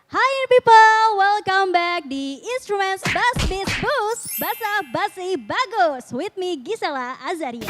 Hi people, welcome back di Instruments Bass Beats Boost Basa Basi Bagus with me Gisela Azaria.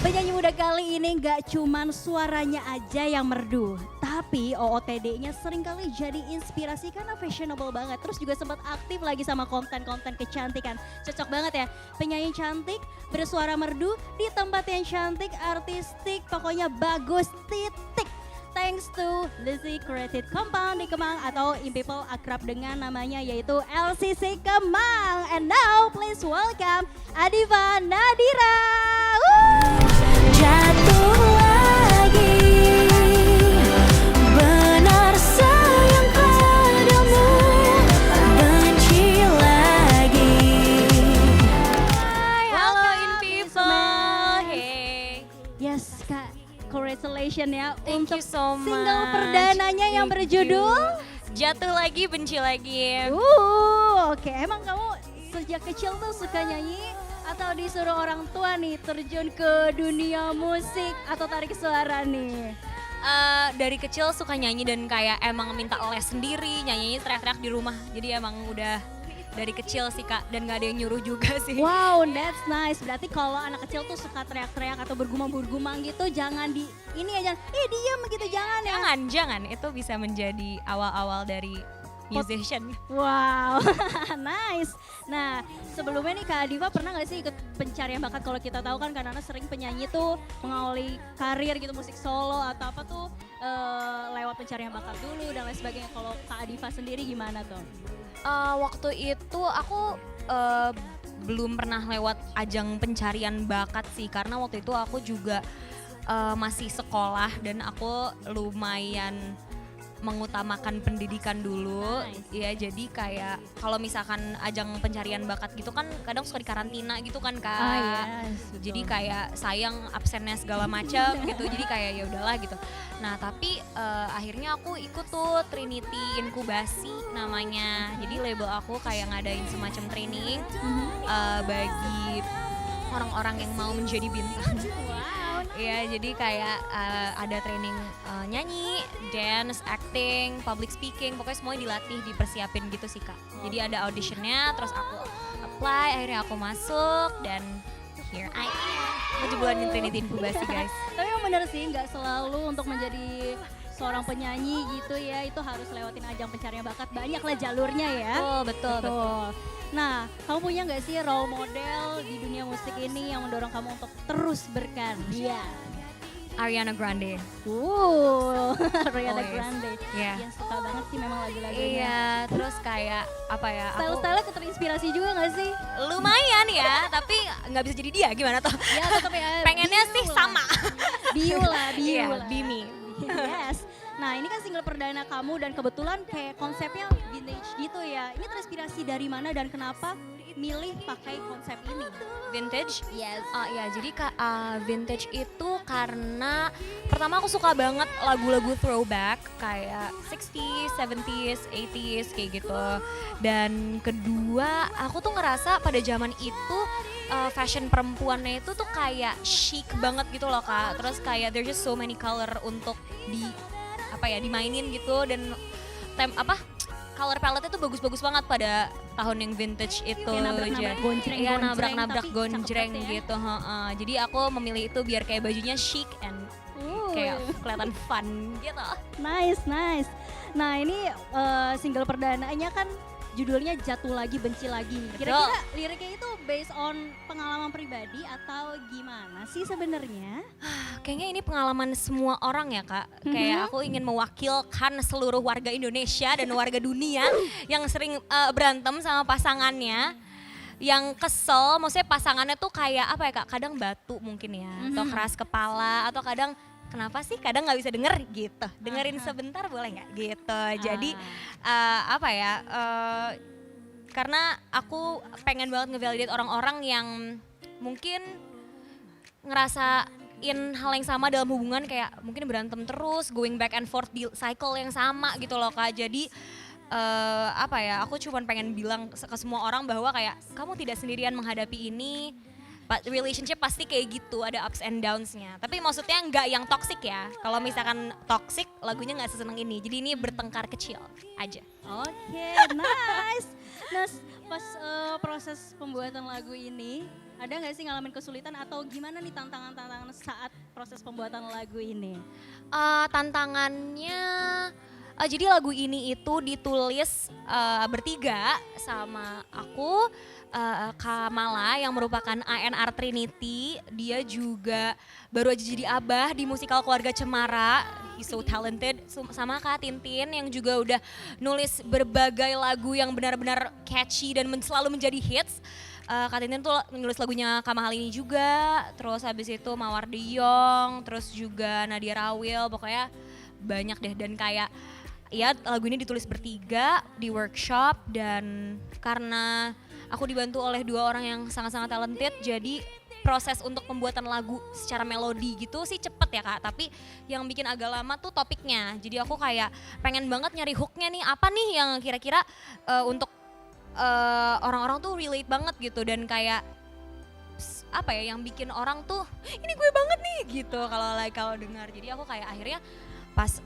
Penyanyi muda kali ini gak cuman suaranya aja yang merdu, tapi OOTD-nya seringkali jadi inspirasi karena fashionable banget. Terus juga sempat aktif lagi sama konten-konten kecantikan. Cocok banget ya, penyanyi cantik, bersuara merdu, di tempat yang cantik, artistik, pokoknya bagus titik. Thanks to Lizzy Creative Compound di Kemang atau in people akrab dengan namanya yaitu LCC Kemang. And now please welcome Adiva Nadira. Woo! Jatuh lagi, benar sayang padamu, benci lagi. Halo Welcome, in people, Instruments. hey. Yes Kak, congratulations ya Thank untuk you so much. single perdananya yang Thank berjudul you. Jatuh lagi, benci lagi. Oke, emang kamu sejak kecil tuh suka nyanyi atau disuruh orang tua nih terjun ke dunia musik atau tarik suara nih? Dari kecil suka nyanyi dan kayak emang minta les sendiri, nyanyinya teriak-teriak di rumah. Jadi emang udah dari kecil sih Kak, dan gak ada yang nyuruh juga sih. Wow, that's nice. Berarti kalau anak kecil tuh suka teriak-teriak atau bergumam-bergumam gitu, jangan di ini aja, diam gitu, jangan ya. Jangan, itu bisa menjadi awal-awal dari musician. Wow, nice. Nah, sebelumnya nih Kak Adiva pernah gak sih ikut pencarian bakat? Kalau kita tahu kan karena sering penyanyi tuh mengawali karir gitu musik solo atau apa tuh lewat pencarian bakat dulu dan lain sebagainya. Kalau Kak Adiva sendiri gimana tuh? Waktu itu aku belum pernah lewat ajang pencarian bakat sih, karena waktu itu aku juga masih sekolah dan aku lumayan mengutamakan pendidikan dulu. Nice. Ya jadi kayak kalau misalkan ajang pencarian bakat gitu kan kadang suka dikarantina gitu kan Kak. Yes, betul. Jadi kayak sayang absennya segala macam gitu. Jadi kayak ya udahlah gitu. Nah, tapi akhirnya aku ikut tuh Trinity Inkubasi namanya. Jadi label aku kayak ngadain semacam training bagi orang-orang yang mau menjadi bintang. Wow. Iya, jadi kayak ada training nyanyi, dance, acting, public speaking, pokoknya semuanya dilatih, dipersiapin gitu sih Kak. Jadi ada auditionnya, terus aku apply, akhirnya aku masuk dan here I am. Aku jebolan di Trinity Inkubasi guys. Tapi yang bener sih nggak selalu untuk menjadi seorang penyanyi gitu ya, itu harus lewatin ajang pencarian bakat. Banyak lah jalurnya ya. Betul. Nah, kamu punya nggak sih role model di dunia musik ini yang mendorong kamu untuk terus berkarya? Ariana Grande. Ariana yes. Grande. Iya. Yang suka banget sih memang lagu-lagunya. Iya, terus kayak apa ya? Style-style terinspirasi juga nggak sih? Lumayan ya, tapi nggak bisa jadi dia gimana tuh? Ya tetap ya. Pengennya Biu sih lah. sama. Biu lah. Iya, be me. Yes. Nah ini kan single perdana kamu dan kebetulan kayak konsepnya vintage gitu ya. Ini terinspirasi dari mana dan kenapa milih pakai konsep ini? Vintage? Yes. Ya jadi vintage itu karena pertama aku suka banget lagu-lagu throwback kayak 60s, 70s, 80s kayak gitu. Dan kedua aku tuh ngerasa pada zaman itu fashion perempuannya itu tuh kayak chic banget gitu loh Kak. Terus kayak there's just so many color untuk dimainin gitu dan color palette-nya tuh bagus-bagus banget pada tahun yang vintage itu. Kayak nabrak-nabrak gonjreng, Iya, gonjreng, nabrak-nabrak tapi gonjreng cakep banget ya. gitu. Jadi aku memilih itu biar kayak bajunya chic and kayak kelihatan fun gitu. Nice. Nah ini single perdananya kan judulnya Jatuh Lagi Benci Lagi. Kira-kira liriknya itu based on pengalaman pribadi atau gimana sih sebenarnya? Kayaknya ini pengalaman semua orang ya Kak. Kayak aku ingin mewakilkan seluruh warga Indonesia dan warga dunia yang sering berantem sama pasangannya. Yang kesel, maksudnya pasangannya tuh kayak apa ya Kak, kadang batu mungkin ya, atau keras kepala, atau kadang kenapa sih kadang nggak bisa denger gitu, dengerin sebentar boleh nggak gitu. Jadi karena aku pengen banget ngevalidate orang-orang yang mungkin ngerasain hal yang sama dalam hubungan, kayak mungkin berantem terus, going back and forth di cycle yang sama gitu loh Kak. Jadi aku cuman pengen bilang ke semua orang bahwa kayak kamu tidak sendirian menghadapi ini. relationship pasti kayak gitu, ada ups and downs-nya. Tapi maksudnya nggak yang toxic ya. Kalau misalkan toxic, lagunya nggak seseneng ini. Jadi ini bertengkar kecil aja. Oke, nice. Nah, pas proses pembuatan lagu ini, ada nggak sih ngalamin kesulitan atau gimana nih tantangan-tantangan saat proses pembuatan lagu ini? Tantangannya, jadi lagu ini itu ditulis bertiga sama aku, Kamala yang merupakan ANR Trinity. Dia juga baru aja jadi abah di musikal Keluarga Cemara. He's so talented. Sama Kak Tintin yang juga udah nulis berbagai lagu yang benar-benar catchy dan selalu menjadi hits. Kak Tintin tuh nulis lagunya Kamahal ini juga, terus habis itu Mawar Deyong, terus juga Nadia Rawil, pokoknya banyak deh. Dan kayak ya lagu ini ditulis bertiga di workshop, dan karena aku dibantu oleh dua orang yang sangat-sangat talented, jadi proses untuk pembuatan lagu secara melodi gitu sih cepet ya Kak, tapi yang bikin agak lama tuh topiknya. Jadi aku kayak pengen banget nyari hooknya nih, apa nih yang kira-kira untuk orang-orang tuh relate banget gitu, dan kayak apa ya yang bikin orang tuh ini gue banget nih gitu kalau dengar. Jadi aku kayak akhirnya pas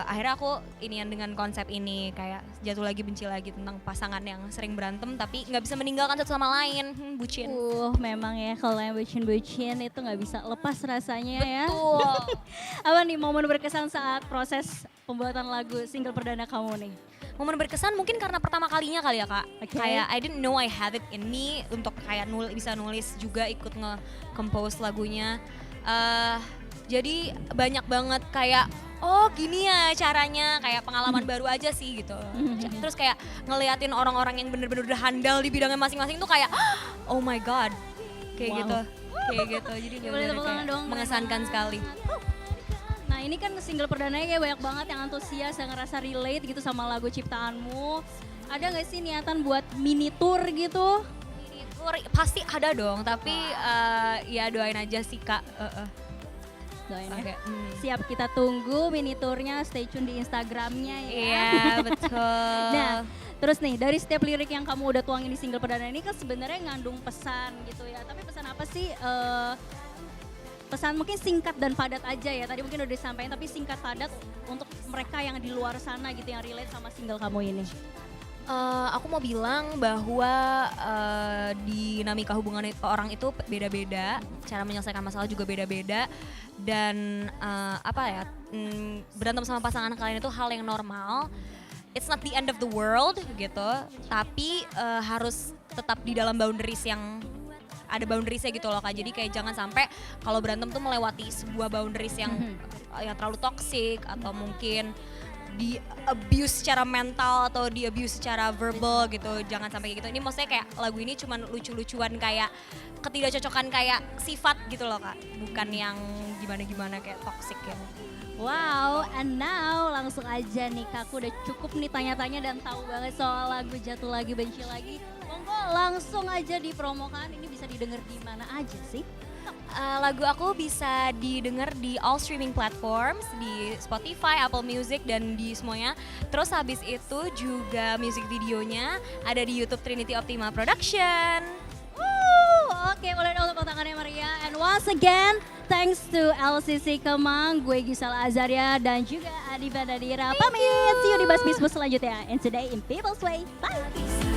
akhirnya aku inian dengan konsep ini, kayak Jatuh Lagi Benci Lagi, tentang pasangan yang sering berantem tapi nggak bisa meninggalkan satu sama lain. Bucin. Memang ya kalau yang bucin-bucin itu nggak bisa lepas rasanya ya. Betul. Apa nih momen berkesan saat proses pembuatan lagu single perdana kamu nih? Momen berkesan mungkin karena pertama kalinya kali ya Kak. Oke. Kayak I didn't know I had it in me untuk kayak bisa nulis juga, ikut nge-compose lagunya. Jadi banyak banget kayak oh gini ya caranya, kayak pengalaman baru aja sih gitu. Terus kayak ngeliatin orang-orang yang bener-bener udah handal di bidangnya masing-masing tuh kayak oh my god, kayak Wow. gitu. Kayak gitu, jadi Boleh bener-bener tepuk tangan kayak dong, mengesankan sekali. Nah ini kan single perdananya kayak banyak banget yang antusias, yang ngerasa relate gitu sama lagu ciptaanmu. Ada gak sih niatan buat mini tour gitu? Pasti ada dong, tapi ya doain aja sih Kak. Doain ya. Oke, Siap, kita tunggu mini tournya, stay tune di Instagramnya ya. Iya betul. Nah, terus nih dari setiap lirik yang kamu udah tuangin di single perdana ini kan sebenarnya ngandung pesan gitu ya. Tapi pesan apa sih? Pesan mungkin singkat dan padat aja ya. Tadi mungkin udah disampaikan, tapi singkat padat untuk mereka yang di luar sana gitu yang relate sama single kamu ini. Aku mau bilang bahwa dinamika hubungan orang itu beda-beda, cara menyelesaikan masalah juga beda-beda, dan berantem sama pasangan kalian itu hal yang normal. It's not the end of the world gitu, tapi harus tetap di dalam boundaries yang ada boundariesnya gitu loh Kak. Jadi kayak jangan sampai kalau berantem tuh melewati sebuah boundaries yang terlalu toxic, atau mungkin di abuse secara mental atau di abuse secara verbal gitu. Jangan sampai kayak gitu. Ini maksudnya kayak lagu ini cuman lucu-lucuan kayak ketidakcocokan kayak sifat gitu loh Kak. Bukan yang gimana-gimana kayak toxic ya. Wow, and now langsung aja nih Kak, aku udah cukup nih tanya-tanya dan tahu banget soal lagu Jatuh Lagi Benci Lagi. Monggo langsung aja dipromokan, ini bisa didengar di mana aja sih? Lagu aku bisa didengar di all streaming platforms, di Spotify, Apple Music, dan di semuanya. Terus habis itu juga music videonya ada di YouTube Trinity Optima Production. Oke, boleh dong tepuk tangannya Maria. And once again, thanks to LCC Kemang, gue Gisela Azaria dan juga Adiba Nadira. Pamit, see you di Basbismus selanjutnya. And today in People's Way, bye!